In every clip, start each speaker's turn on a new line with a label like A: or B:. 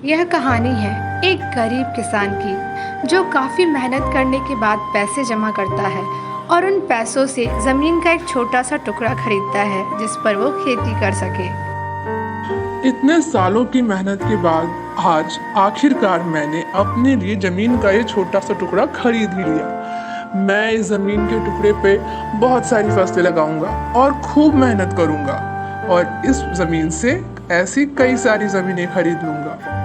A: यह कहानी है एक गरीब किसान की जो काफी मेहनत करने के बाद पैसे जमा करता है और उन पैसों से जमीन का एक छोटा सा टुकड़ा खरीदता है जिस पर वो खेती कर सके।
B: इतने सालों की मेहनत के बाद आज आखिरकार मैंने अपने लिए जमीन का ये छोटा सा टुकड़ा खरीद ही लिया। मैं इस जमीन के टुकड़े पे बहुत सारी फसलें लगाऊंगा और खूब मेहनत करूंगा और इस जमीन से ऐसी कई सारी जमीनें खरीद लूंगा।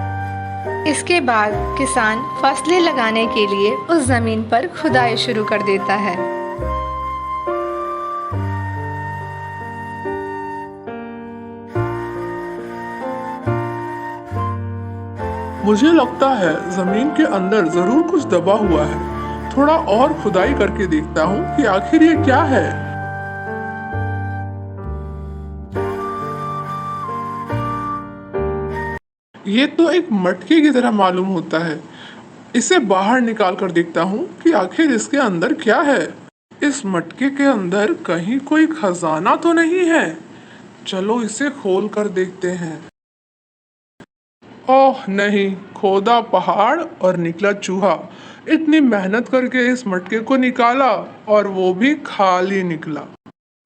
A: इसके बाद किसान फसलें लगाने के लिए उस जमीन पर खुदाई शुरू कर देता है।
B: मुझे लगता है जमीन के अंदर जरूर कुछ दबा हुआ है। थोड़ा और खुदाई करके देखता हूँ कि आखिर ये क्या है। ये तो एक मटके की तरह मालूम होता है। इसे बाहर निकाल कर देखता हूँ कि आखिर इसके अंदर क्या है। इस मटके के अंदर कहीं कोई खजाना तो नहीं है। चलो इसे खोल कर देखते हैं। ओह नहीं, खोदा पहाड़ और निकला चूहा। इतनी मेहनत करके इस मटके को निकाला और वो भी खाली निकला।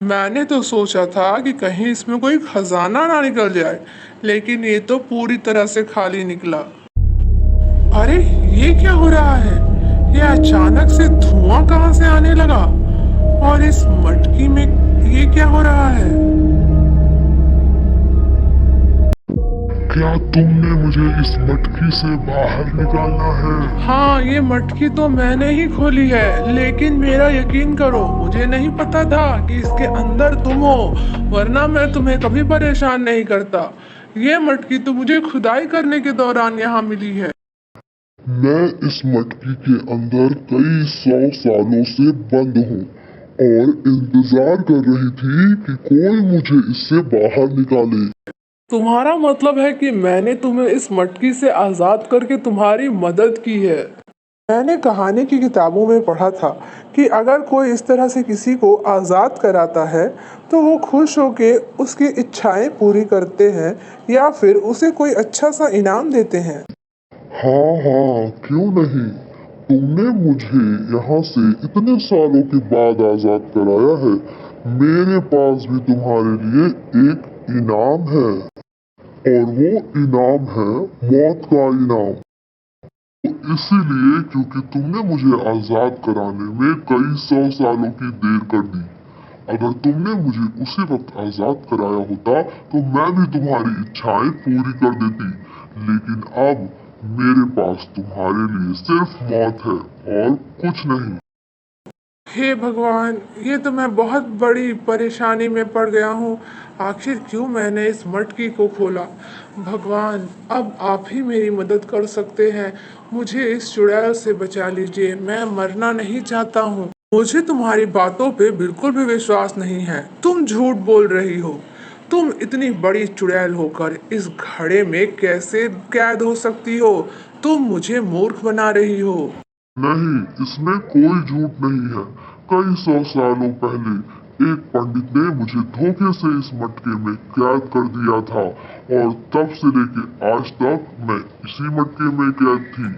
B: मैंने तो सोचा था कि कहीं इसमें कोई खजाना ना निकल जाए, लेकिन ये तो पूरी तरह से खाली निकला। अरे ये क्या हो रहा है? ये अचानक से धुआं कहाँ से आने लगा? और इस मटकी में ये क्या हो रहा है?
C: क्या तुमने मुझे इस मटकी से बाहर निकालना है?
B: हाँ, ये मटकी तो मैंने ही खोली है, लेकिन मेरा यकीन करो, मुझे नहीं पता था कि इसके अंदर तुम हो, वरना मैं तुम्हें कभी परेशान नहीं करता। ये मटकी तो मुझे खुदाई करने के दौरान यहाँ मिली है।
C: मैं इस मटकी के अंदर कई 100 सालों से बंद हूँ और इंतजार कर रही थी कि कोई मुझे इससे बाहर निकाले।
B: तुम्हारा मतलब है कि मैंने तुम्हें इस मटकी से आज़ाद करके तुम्हारी मदद की है। मैंने कहानी की किताबों में पढ़ा था कि अगर कोई इस तरह से किसी को आज़ाद कराता है तो वो खुश होके उसकी इच्छाएं पूरी करते हैं या फिर उसे कोई अच्छा सा इनाम देते हैं।
C: हाँ हाँ, क्यों नहीं। तुमने मुझे यहाँ से इतने सालों के बाद आजाद कराया है। मेरे पास भी तुम्हारे लिए एक इनाम है और वो इनाम है मौत का इनाम। तो इसीलिए क्योंकि तुमने मुझे आजाद कराने में कई 100 सालों की देर कर दी। अगर तुमने मुझे उसी वक्त आजाद कराया होता तो मैं भी तुम्हारी इच्छाएं पूरी कर देती, लेकिन अब मेरे पास तुम्हारे लिए सिर्फ मौत है और कुछ नहीं।
B: हे भगवान, ये तो मैं बहुत बड़ी परेशानी में पड़ गया हूँ। आखिर क्यों मैंने इस मटकी को खोला? भगवान, अब आप ही मेरी मदद कर सकते हैं। मुझे इस चुड़ैल से बचा लीजिए, मैं मरना नहीं चाहता हूँ। मुझे तुम्हारी बातों पे बिल्कुल भी विश्वास नहीं है। तुम झूठ बोल रही हो। तुम इतनी बड़ी चुड़ैल होकर इस घड़े में कैसे कैद हो सकती हो? तुम मुझे मूर्ख बना रही हो।
C: नहीं, इसमें कोई झूठ नहीं है। कई 100 सालों पहले एक पंडित ने मुझे धोखे से इस मटके में कैद कर दिया था और तब से लेके आज तक मैं इसी मटके में कैद थी।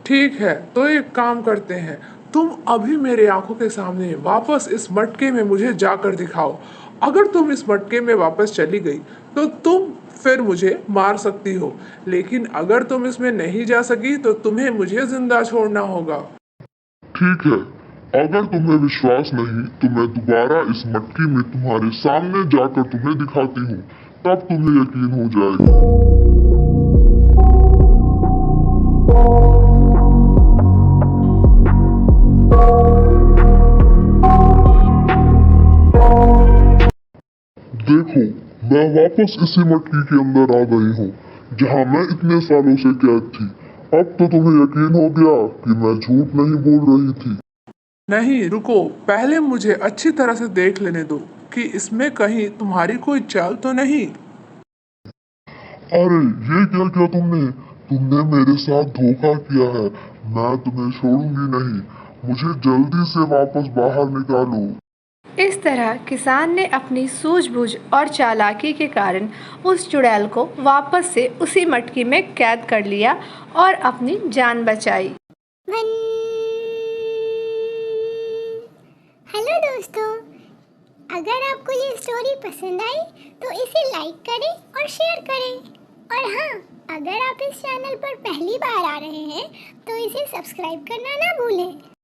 B: ठीक है, तो एक काम करते हैं। तुम अभी मेरे आंखों के सामने वापस इस मटके में मुझे जाकर दिखाओ। अगर तुम इस मटके में वापस चली गई तो तुम फिर मुझे मार सकती हो, लेकिन अगर तुम इसमें नहीं जा सकी तो तुम्हें मुझे जिंदा छोड़ना होगा।
C: ठीक है, अगर तुम्हें विश्वास नहीं तो मैं दोबारा इस मटकी में तुम्हारे सामने जाकर तुम्हें दिखाती हूँ, तब तुम्हें यकीन हो जाएगा। देखो, मैं वापस इसी मटकी के अंदर आ गई हूँ जहाँ मैं इतने सालों से कैद थी। अब तो तुम्हें यकीन हो गया कि मैं झूठ नहीं बोल रही थी।
B: नहीं, रुको, पहले मुझे अच्छी तरह से देख लेने दो कि इसमें कहीं तुम्हारी कोई चाल तो नहीं।
C: अरे ये क्या किया तुमने? तुमने मेरे साथ धोखा किया है। मैं तुम्हें छोड़ूंगी नहीं। मुझे जल्दी से वापस बाहर निकालो।
A: इस तरह किसान ने अपनी सूझबूझ और चालाकी के कारण उस चुड़ैल को वापस से उसी मटकी में कैद कर लिया और अपनी जान बचाई।
D: हेलो दोस्तों, अगर आपको ये स्टोरी पसंद आई तो इसे लाइक करें और शेयर करें। और हाँ, अगर आप इस चैनल पर पहली बार आ रहे हैं तो इसे सब्सक्राइब करना ना भूलें।